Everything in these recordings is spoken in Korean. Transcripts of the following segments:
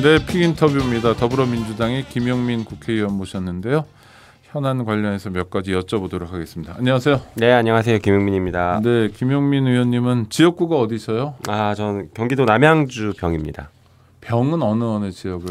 네, 픽인터뷰입니다. 더불어민주당의 김용민 국회의원 모셨는데요. 현안 관련해서 몇 가지 여쭤보도록 하겠습니다. 안녕하세요. 네, 안녕하세요. 김용민입니다. 네, 김용민 의원님은 지역구가 어디세요? 저는 경기도 남양주 병입니다. 병은 어느 지역을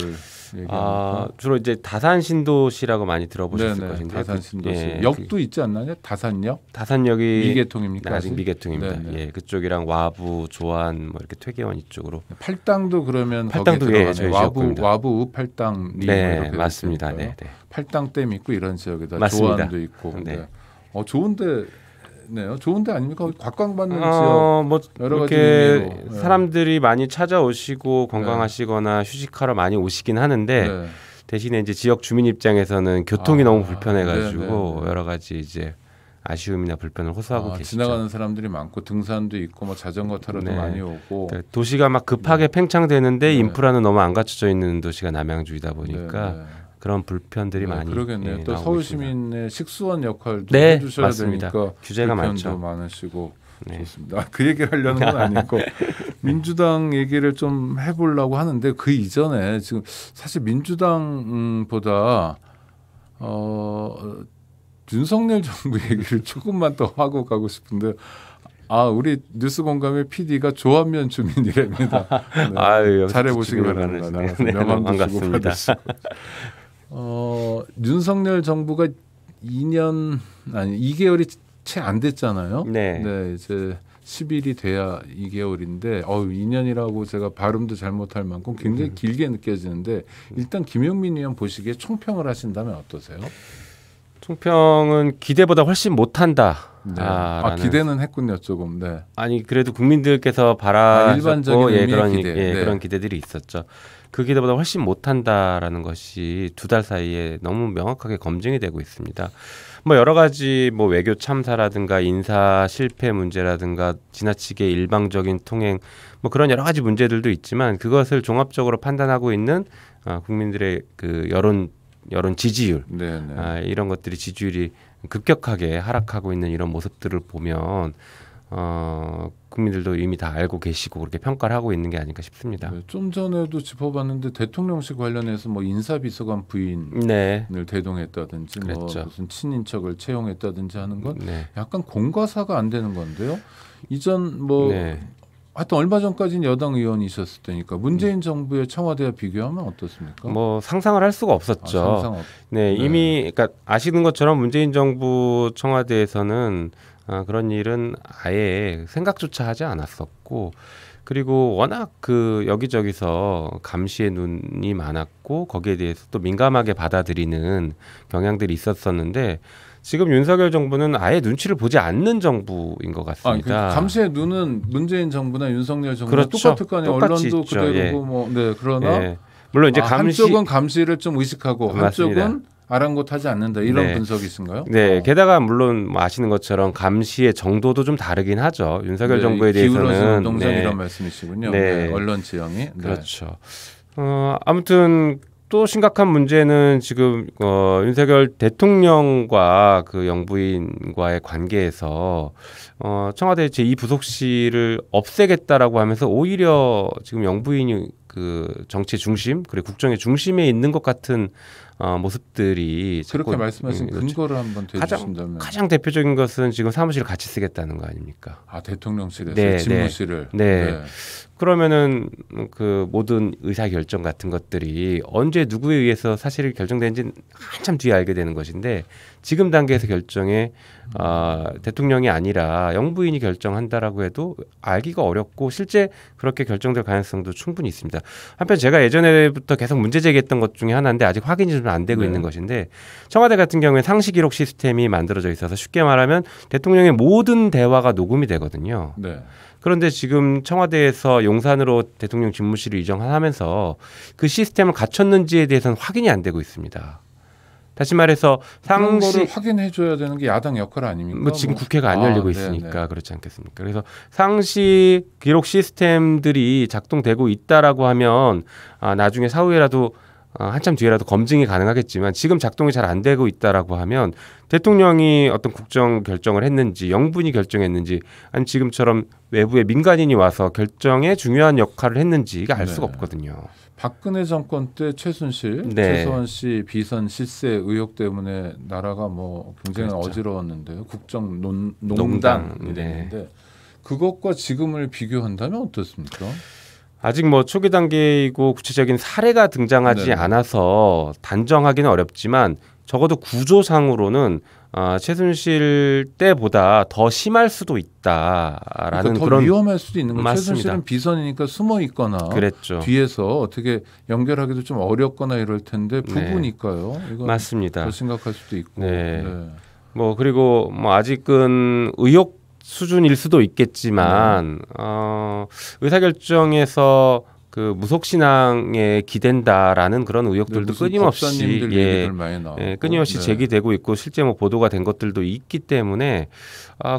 얘기합니까? 주로 이제 다산 신도시라고 많이 들어보셨을 네네, 것인데 다산 신도시. 역도 있지 않나요? 다산역? 다산역이 미개통입니까? 아직 미개통입니다. 네네. 예, 그쪽이랑 와부, 조안 뭐 이렇게 퇴계원 이쪽으로. 팔당도 그러면 팔당도 거기에 저희 들어가네요. 지역구입니다. 와부 팔당 네, 이렇게 맞습니다. 됐으니까요. 네, 네. 팔당댐 있고 이런 지역에다 맞습니다. 조안도 있고. 네. 네. 좋은데네요. 좋은데 아닙니까? 곽광받는 지역. 뭐 여러 가지 이렇게 의미로. 사람들이 많이 찾아오시고 관광하시거나 휴식하러 많이 오시긴 하는데 네. 대신에 이제 지역 주민 입장에서는 교통이 너무 불편해가지고 네네네. 여러 가지 이제 아쉬움이나 불편을 호소하고 계시죠. 지나가는 사람들이 많고 등산도 있고 뭐 자전거 타러도 네. 많이 오고. 그러니까 도시가 막 급하게 팽창되는데 네. 인프라는 너무 안 갖춰져 있는 도시가 남양주이다 보니까 네. 그런 불편들이 많이 그러겠네요. 또 나오고 서울 있습니다. 시민의 식수원 역할도 네, 해주셔야 맞습니다. 되니까 규제가 불편도 많죠. 많으시고. 네. 좋습니다. 그 얘기를 하려는 건 아니고 민주당 얘기를 좀 해보려고 하는데 그 이전에 지금 사실 민주당보다 윤석열 정부 얘기를 조금만 더 하고 가고 싶은데 우리 뉴스공감의 PD가 조한면 주민이랍니다. 네. 아유, 잘해보시기 주민을 바랍니다. 많으시네. 네, 명함도 주고 반갑습니다. 받으시고. 윤석열 정부가 2개월이 채 안 됐잖아요. 네. 이제 10일이 돼야 2개월인데 2년이라고 제가 발음도 잘못할 만큼 굉장히 길게 느껴지는데 일단 김용민 의원 보시기에 총평을 하신다면 어떠세요? 총평은 기대보다 훨씬 못한다. 네. 기대는 했군요, 조금. 네. 아니 그래도 국민들께서 바라셨고 일반적인 의미의 기대. 네. 그런 기대들이 있었죠. 그 기대보다 훨씬 못한다라는 것이 2달 사이에 너무 명확하게 검증이 되고 있습니다. 뭐 여러 가지 뭐 외교 참사라든가 인사 실패 문제라든가 지나치게 일방적인 통행 뭐 그런 여러 가지 문제들도 있지만 그것을 종합적으로 판단하고 있는 국민들의 그 여론 지지율 이런 것들이 지지율이 급격하게 하락하고 있는 이런 모습들을 보면 국민들도 이미 다 알고 계시고 그렇게 평가를 하고 있는 게 아닐까 싶습니다. 네, 좀 전에도 짚어봤는데 대통령실 관련해서 뭐 인사비서관 부인을 대동했다든지 그랬죠. 뭐 무슨 친인척을 채용했다든지 하는 건 약간 공과사가 안 되는 건데요. 이전 하여튼 얼마 전까지는 여당 의원이셨을 때니까 문재인 정부의 청와대와 비교하면 어떻습니까? 뭐 상상을 할 수가 없었죠. 이미 그러니까 아시는 것처럼 문재인 정부 청와대에서는 그런 일은 아예 생각조차 하지 않았었고 그리고 워낙 그 여기저기서 감시의 눈이 많았고 거기에 대해서 또 민감하게 받아들이는 경향들이 있었었는데 지금 윤석열 정부는 아예 눈치를 보지 않는 정부인 것 같습니다. 감시의 눈은 문재인 정부나 윤석열 정부나 그렇죠. 똑같을 거 아니에요. 언론도 있죠. 그대로고 그러나 물론 이제 한쪽은 감시를 좀 의식하고 맞습니다. 한쪽은 아랑곳하지 않는다 이런 분석이신가요? 네, 게다가 물론 뭐 아시는 것처럼 감시의 정도도 좀 다르긴 하죠. 윤석열 정부에 대해서는 기울어지는 동작 이런 말씀이시군요. 언론 지형이 그렇죠. 아무튼 또 심각한 문제는 지금 윤석열 대통령과 그 영부인과의 관계에서 청와대 제2부속실을 없애겠다라고 하면서 오히려 지금 영부인이 그 정치의 중심 그리고 국정의 중심에 있는 것 같은 모습들이 그렇게 말씀하신 근거를 한번 대주신다면 가장 대표적인 것은 지금 사무실을 같이 쓰겠다는 거 아닙니까? 대통령실에서 집무실을. 그러면은 그 모든 의사 결정 같은 것들이 언제 누구에 의해서 사실이 결정된지 한참 뒤에 알게 되는 것인데 지금 단계에서 결정에 대통령이 아니라 영부인이 결정한다라고 해도 알기가 어렵고 실제 그렇게 결정될 가능성도 충분히 있습니다. 한편 제가 예전에부터 계속 문제 제기했던 것 중에 하나인데 아직 확인이 좀 안 되고 있는 것인데 청와대 같은 경우에 상시 기록 시스템이 만들어져 있어서 쉽게 말하면 대통령의 모든 대화가 녹음이 되거든요. 그런데 지금 청와대에서 용산으로 대통령 집무실을 이전하면서 그 시스템을 갖췄는지에 대해서는 확인이 안 되고 있습니다. 다시 말해서 그런 거를 확인해 줘야 되는 게 야당 역할 아닙니까? 뭐 지금 국회가 안 열리고 있으니까 그렇지 않겠습니까? 그래서 상시 기록 시스템들이 작동되고 있다라고 하면 나중에 사후에라도 한참 뒤에라도 검증이 가능하겠지만 지금 작동이 잘 안 되고 있다라고 하면 대통령이 어떤 국정 결정을 했는지 영분이 결정했는지 아니면 지금처럼 외부의 민간인이 와서 결정에 중요한 역할을 했는지 이게 알 수가 없거든요. 박근혜 정권 때 최순실, 최서원 씨 비선 실세 의혹 때문에 나라가 뭐 굉장히 그렇죠. 어지러웠는데요. 국정 농단이 됐는데 그것과 지금을 비교한다면 어떻습니까? 아직 뭐 초기 단계이고 구체적인 사례가 등장하지 않아서 단정하기는 어렵지만 적어도 구조상으로는 최순실 때보다 더 심할 수도 있다라는 그러니까 더 그런 위험할 수도 있는 거죠. 맞습니다. 최순실은 비선이니까 숨어 있거나 그랬죠. 뒤에서 어떻게 연결하기도 좀 어렵거나 이럴 텐데 부부니까요. 이건 맞습니다. 더 심각할 수도 있고. 뭐 그리고 뭐 아직은 의혹 수준일 수도 있겠지만 의사결정에서 그 무속신앙에 기댄다라는 그런 의혹들도 끊임없이 끊임없이 제기되고 있고 실제 뭐 보도가 된 것들도 있기 때문에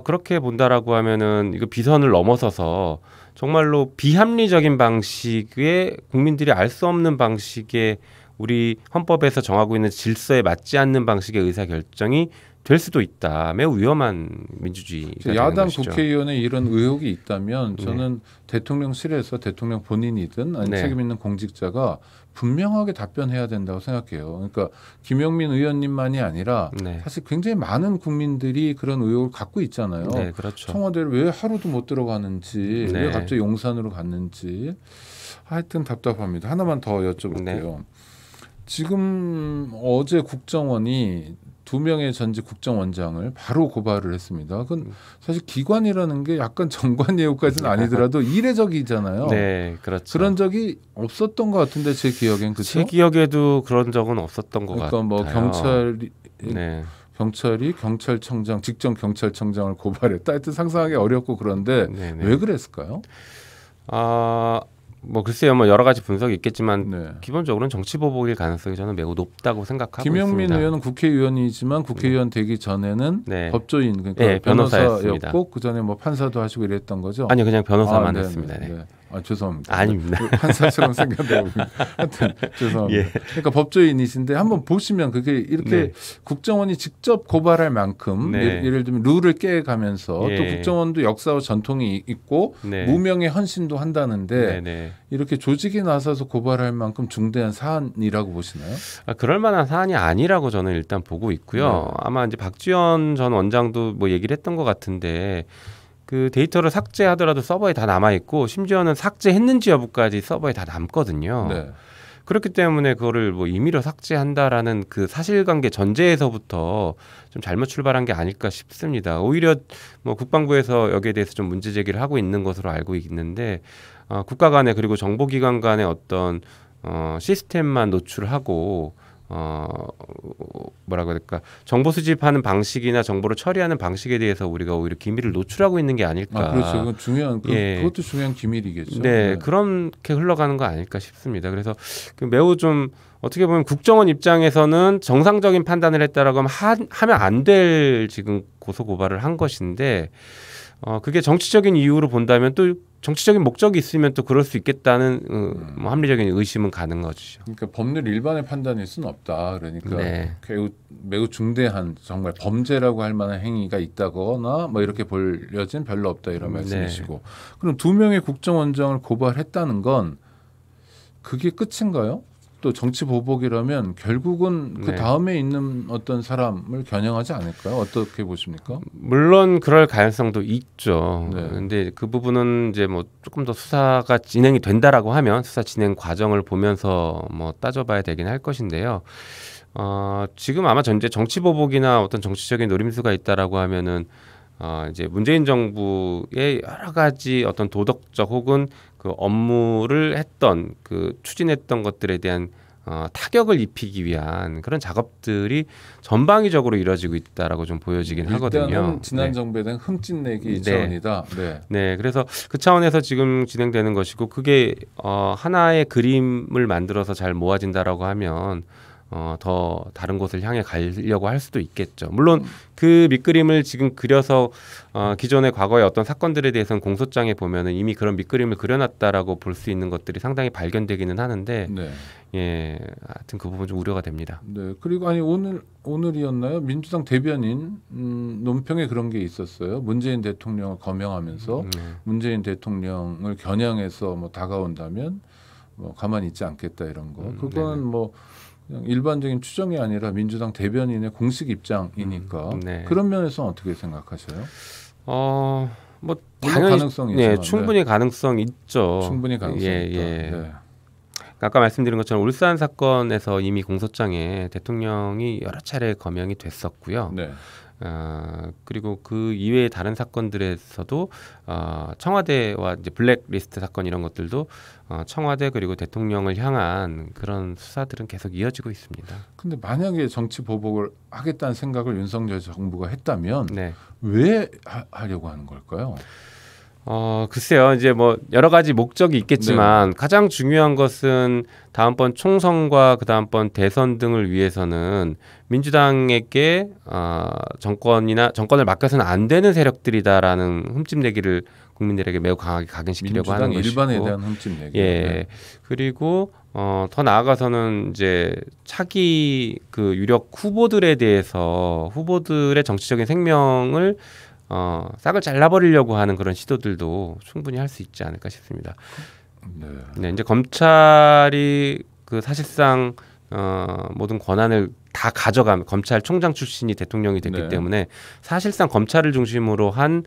그렇게 본다라고 하면은 이거 비선을 넘어서서 정말로 비합리적인 방식의 국민들이 알 수 없는 방식의 우리 헌법에서 정하고 있는 질서에 맞지 않는 방식의 의사결정이 될 수도 있다. 매우 위험한 민주주의가 야당 것이죠. 국회의원의 이런 의혹이 있다면 저는 대통령실에서 대통령 본인이든 아니 책임 있는 공직자가 분명하게 답변해야 된다고 생각해요. 그러니까 김용민 의원님만이 아니라 사실 굉장히 많은 국민들이 그런 의혹을 갖고 있잖아요. 그렇죠. 청와대를 왜 하루도 못 들어가는지 왜 갑자기 용산으로 갔는지 하여튼 답답합니다. 하나만 더 여쭤볼게요. 지금 어제 국정원이 2명의 전직 국정원장을 바로 고발을 했습니다. 그건 사실 기관이라는 게 약간 정관 예우까지는 아니더라도 이례적이잖아요. 그렇죠. 그런 적이 없었던 것 같은데 제 기억엔 그렇죠? 제 기억에도 그런 적은 없었던 것 그러니까 같아요. 뭐 경찰이 경찰청장 직전 경찰청장을 고발했다. 하여튼 상상하기 어렵고 그런데 왜 그랬을까요? 뭐 글쎄요, 뭐 여러 가지 분석이 있겠지만 기본적으로는 정치 보복일 가능성이 저는 매우 높다고 생각하고 김용민 있습니다. 의원은 국회의원이지만 국회의원 되기 전에는 법조인 그러니까 변호사였고 그 전에 뭐 판사도 하시고 이랬던 거죠? 아니요, 그냥 변호사만 했습니다. 죄송합니다. 아닙니다. 판사처럼 생겼네요. 하여튼 죄송합니다. 그러니까 법조인이신데 한번 보시면 그게 이렇게 국정원이 직접 고발할 만큼 예를 들면 룰을 깨가면서 또 국정원도 역사와 전통이 있고 무명의 헌신도 한다는데 이렇게 조직이 나서서 고발할 만큼 중대한 사안이라고 보시나요? 그럴 만한 사안이 아니라고 저는 일단 보고 있고요. 아마 이제 박지원 전 원장도 뭐 얘기를 했던 것 같은데 그 데이터를 삭제하더라도 서버에 다 남아 있고 심지어는 삭제했는지 여부까지 서버에 다 남거든요. 그렇기 때문에 그거를 뭐 임의로 삭제한다라는 그 사실관계 전제에서부터 좀 잘못 출발한 게 아닐까 싶습니다. 오히려 뭐 국방부에서 여기에 대해서 좀 문제 제기를 하고 있는 것으로 알고 있는데 국가 간에 그리고 정보기관 간의 어떤 시스템만 노출하고 뭐라고 해야 될까, 정보 수집하는 방식이나 정보를 처리하는 방식에 대해서 우리가 오히려 기밀을 노출하고 있는 게 아닐까. 그렇죠. 그건 중요한 그것도 중요한 기밀이겠죠. 그렇게 흘러가는 거 아닐까 싶습니다. 그래서 매우 좀 어떻게 보면 국정원 입장에서는 정상적인 판단을 했다라고 하면 안 될 지금 고소 고발을 한 것인데 그게 정치적인 이유로 본다면 또 정치적인 목적이 있으면 또 그럴 수 있겠다는 뭐 합리적인 의심은 가는 거죠. 그러니까 법률 일반의 판단일 수는 없다. 그러니까 매우 중대한 정말 범죄라고 할 만한 행위가 있다거나 뭐 이렇게 볼 여지는 별로 없다 이런 말씀이시고 그럼 2명의 국정원장을 고발했다는 건 그게 끝인가요? 또 정치 보복이라면 결국은 그 다음에 있는 어떤 사람을 겨냥하지 않을까요? 어떻게 보십니까? 물론 그럴 가능성도 있죠. 근데 그 부분은 이제 뭐 조금 더 수사가 진행이 된다라고 하면 수사 진행 과정을 보면서 뭐 따져봐야 되긴 할 것인데요. 지금 아마 전제 정치 보복이나 어떤 정치적인 노림수가 있다라고 하면은 이제 문재인 정부의 여러 가지 어떤 도덕적 혹은 그 업무를 했던 그 추진했던 것들에 대한 타격을 입히기 위한 그런 작업들이 전방위적으로 이루어지고 있다라고 좀 보여지긴 하거든요. 일단은 지난 정부에 대한 흠집내기 차원이다. 그래서 그 차원에서 지금 진행되는 것이고 그게 하나의 그림을 만들어서 잘 모아진다라고 하면 더 다른 곳을 향해 가려고 할 수도 있겠죠. 물론 그 밑그림을 지금 그려서 기존의 과거의 어떤 사건들에 대해서는 공소장에 보면은 이미 그런 밑그림을 그려놨다라고 볼 수 있는 것들이 상당히 발견되기는 하는데 네. 예, 하여튼 그 부분 좀 우려가 됩니다. 네. 그리고 아니 오늘이었나요? 민주당 대변인 논평에 그런 게 있었어요. 문재인 대통령을 거명하면서 문재인 대통령을 겨냥해서 뭐 다가온다면 뭐 가만히 있지 않겠다 이런 거. 그건 뭐 그냥 일반적인 추정이 아니라 민주당 대변인의 공식 입장이니까 네. 그런 면에서는 어떻게 생각하셔요? 뭐 당연히 가능성이 네, 충분히 가능성 있죠. 충분히 가능성 예, 있다. 예. 네. 아까 말씀드린 것처럼 울산 사건에서 이미 공소장에 대통령이 여러 차례 거명이 됐었고요. 네. 그리고 그 이외의 다른 사건들에서도 청와대와 이제 블랙리스트 사건 이런 것들도 청와대 그리고 대통령을 향한 그런 수사들은 계속 이어지고 있습니다. 근데 만약에 정치 보복을 하겠다는 생각을 윤석열 정부가 했다면 네. 왜 하려고 하는 걸까요? 글쎄요. 이제 뭐 여러 가지 목적이 있겠지만 가장 중요한 것은 다음번 총선과 그 다음번 대선 등을 위해서는 민주당에게 정권을 맡겨서는 안 되는 세력들이다라는 흠집내기를 국민들에게 매우 강하게 각인시키려고 하는 것이고, 일반에 대한 흠집내기. 예. 네. 그리고 더 나아가서는 이제 차기 그 유력 후보들에 대해서 후보들의 정치적인 생명을 싹을 잘라버리려고 하는 그런 시도들도 충분히 할 수 있지 않을까 싶습니다. 네. 네, 이제 검찰이 그 사실상 모든 권한을 다 가져가면 검찰총장 출신이 대통령이 됐기 네. 때문에 사실상 검찰을 중심으로 한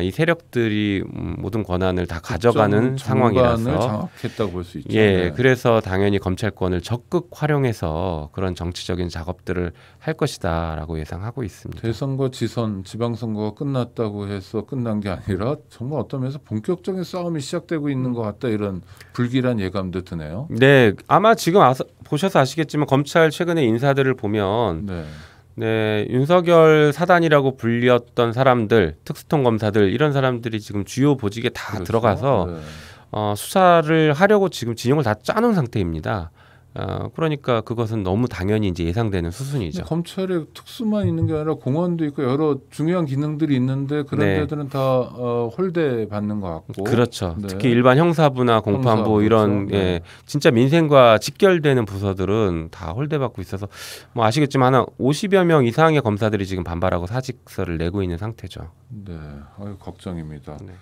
이 세력들이 모든 권한을 다 가져가는 상황이라서 장악했다고 볼 수 있죠. 예, 네. 그래서 당연히 검찰권을 적극 활용해서 그런 정치적인 작업들을 할 것이다라고 예상하고 있습니다. 대선과 지선, 지방선거가 끝났다고 해서 끝난 게 아니라 정말 어떤 면에서 본격적인 싸움이 시작되고 있는 것 같다 이런 불길한 예감도 드네요. 네, 아마 지금 보셔서 아시겠지만 검찰 최근에 인사들을 보면 네, 윤석열 사단이라고 불렸던 사람들, 특수통 검사들 이런 사람들이 지금 주요 보직에 다 그렇죠. 들어가서 수사를 하려고 지금 진영을 다 짜놓은 상태입니다. 그러니까 그것은 너무 당연히 이제 예상되는 수순이죠. 검찰에 특수만 있는 게 아니라 공안도 있고 여러 중요한 기능들이 있는데 그런 네. 데들은 다 홀대 받는 것 같고. 그렇죠. 네. 특히 일반 형사부나 공판부 형사부, 이런 그렇죠. 예, 진짜 민생과 직결되는 부서들은 다 홀대받고 있어서 뭐 아시겠지만 한 50여 명 이상의 검사들이 지금 반발하고 사직서를 내고 있는 상태죠. 네, 걱정입니다. 네.